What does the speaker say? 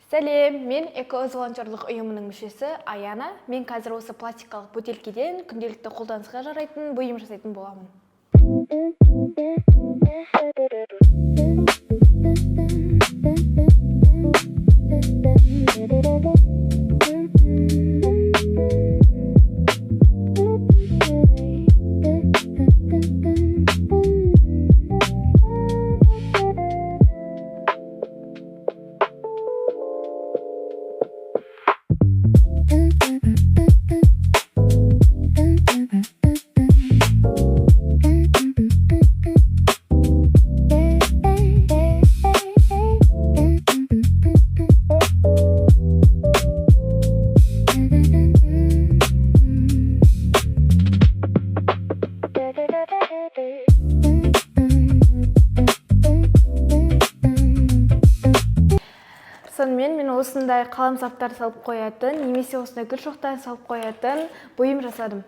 Сәлем, мен эко-волонтерлық ұйымының мүшесі Аяна. Мен қазір осы пластикалық бөтелкеден күнделікті қолданысқа жарайтын бұйым жасайтын боламын. Сонымен мен осындай қаламсаптар салып қоятын, немесе осындай гүл шоқтарын салып қоятын бұйым жасадым.